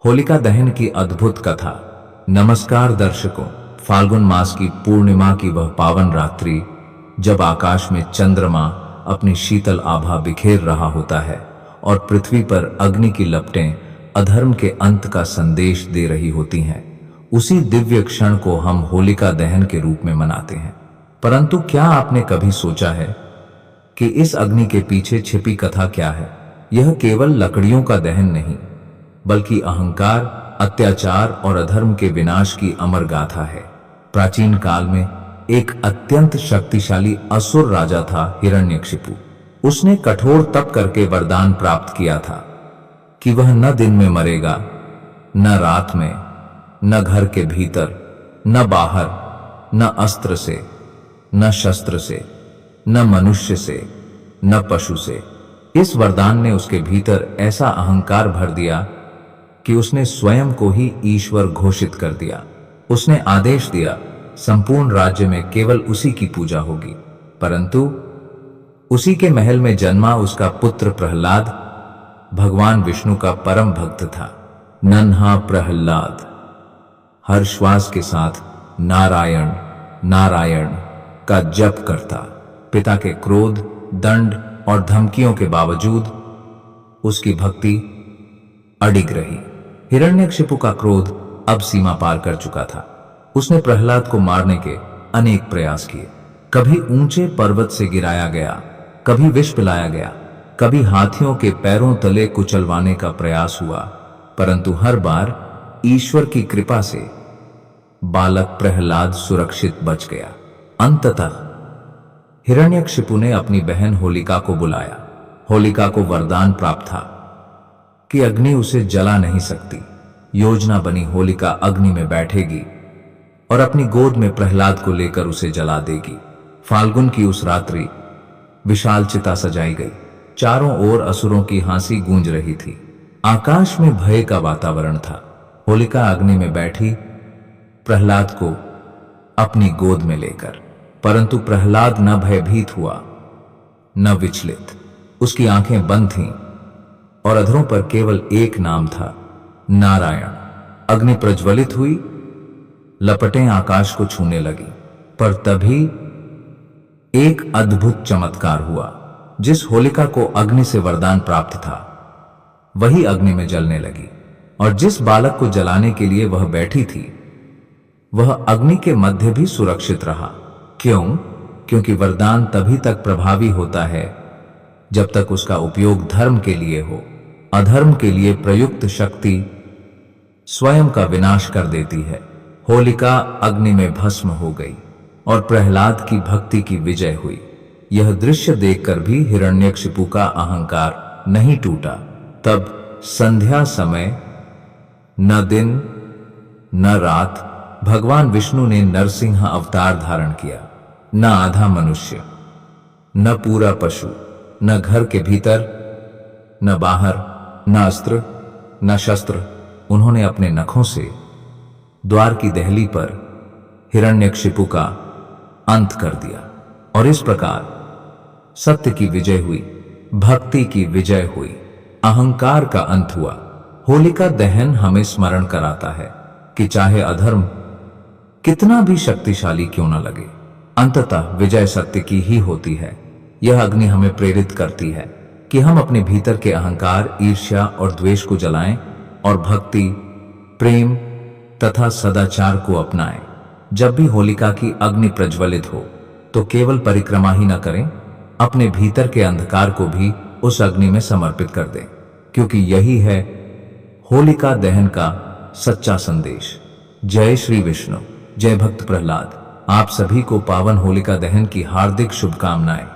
होलिका दहन की अद्भुत कथा। नमस्कार दर्शकों, फाल्गुन मास की पूर्णिमा की वह पावन रात्रि जब आकाश में चंद्रमा अपनी शीतल आभा बिखेर रहा होता है और पृथ्वी पर अग्नि की लपटें अधर्म के अंत का संदेश दे रही होती हैं, उसी दिव्य क्षण को हम होलिका दहन के रूप में मनाते हैं। परंतु क्या आपने कभी सोचा है कि इस अग्नि के पीछे छिपी कथा क्या है? यह केवल लकड़ियों का दहन नहीं, बल्कि अहंकार, अत्याचार और अधर्म के विनाश की अमर गाथा है। प्राचीन काल में एक अत्यंत शक्तिशाली असुर राजा था, हिरण्यकशिपु। उसने कठोर तप करके वरदान प्राप्त किया था कि वह न दिन में मरेगा, न रात में, न घर के भीतर, न बाहर, न अस्त्र से, न शस्त्र से, न मनुष्य से, न पशु से। इस वरदान ने उसके भीतर ऐसा अहंकार भर दिया कि उसने स्वयं को ही ईश्वर घोषित कर दिया। उसने आदेश दिया, संपूर्ण राज्य में केवल उसी की पूजा होगी। परंतु उसी के महल में जन्मा उसका पुत्र प्रहलाद भगवान विष्णु का परम भक्त था। नन्हा प्रहलाद हर श्वास के साथ नारायण नारायण का जप करता। पिता के क्रोध, दंड और धमकियों के बावजूद उसकी भक्ति अडिग रही। हिरण्यकशिपु का क्रोध अब सीमा पार कर चुका था। उसने प्रहलाद को मारने के अनेक प्रयास किए। कभी ऊंचे पर्वत से गिराया गया, कभी विष पिलाया गया, कभी हाथियों के पैरों तले कुचलवाने का प्रयास हुआ, परंतु हर बार ईश्वर की कृपा से बालक प्रहलाद सुरक्षित बच गया। अंततः हिरण्यकशिपु ने अपनी बहन होलिका को बुलाया। होलिका को वरदान प्राप्त था कि अग्नि उसे जला नहीं सकती। योजना बनी, होलिका अग्नि में बैठेगी और अपनी गोद में प्रहलाद को लेकर उसे जला देगी। फाल्गुन की उस रात्रि विशाल चिता सजाई गई। चारों ओर असुरों की हंसी गूंज रही थी। आकाश में भय का वातावरण था। होलिका अग्नि में बैठी, प्रहलाद को अपनी गोद में लेकर। परंतु प्रहलाद न भयभीत हुआ, न विचलित। उसकी आंखें बंद थीं और अधरों पर केवल एक नाम था, नारायण। अग्नि प्रज्वलित हुई, लपटें आकाश को छूने लगी। पर तभी एक अद्भुत चमत्कार हुआ। जिस होलिका को अग्नि से वरदान प्राप्त था, वही अग्नि में जलने लगी, और जिस बालक को जलाने के लिए वह बैठी थी, वह अग्नि के मध्य भी सुरक्षित रहा। क्यों? क्योंकि वरदान तभी तक प्रभावी होता है जब तक उसका उपयोग धर्म के लिए हो। अधर्म के लिए प्रयुक्त शक्ति स्वयं का विनाश कर देती है। होलिका अग्नि में भस्म हो गई और प्रहलाद की भक्ति की विजय हुई। यह दृश्य देखकर भी हिरण्यकशिपु का अहंकार नहीं टूटा। तब संध्या समय, न दिन न रात, भगवान विष्णु ने नरसिंह अवतार धारण किया। न आधा मनुष्य, न पूरा पशु, न घर के भीतर, न बाहर, न अस्त्र, न शस्त्र। उन्होंने अपने नखों से द्वार की दहली पर हिरण्यकशिपु का अंत कर दिया, और इस प्रकार सत्य की विजय हुई, भक्ति की विजय हुई, अहंकार का अंत हुआ। होलिका दहन हमें स्मरण कराता है कि चाहे अधर्म कितना भी शक्तिशाली क्यों न लगे, अंततः विजय सत्य की ही होती है। यह अग्नि हमें प्रेरित करती है कि हम अपने भीतर के अहंकार, ईर्ष्या और द्वेष को जलाएं और भक्ति, प्रेम तथा सदाचार को अपनाएं। जब भी होलिका की अग्नि प्रज्वलित हो तो केवल परिक्रमा ही न करें, अपने भीतर के अंधकार को भी उस अग्नि में समर्पित कर दें, क्योंकि यही है होलिका दहन का सच्चा संदेश। जय श्री विष्णु, जय भक्त प्रहलाद। आप सभी को पावन होलिका दहन की हार्दिक शुभकामनाएं।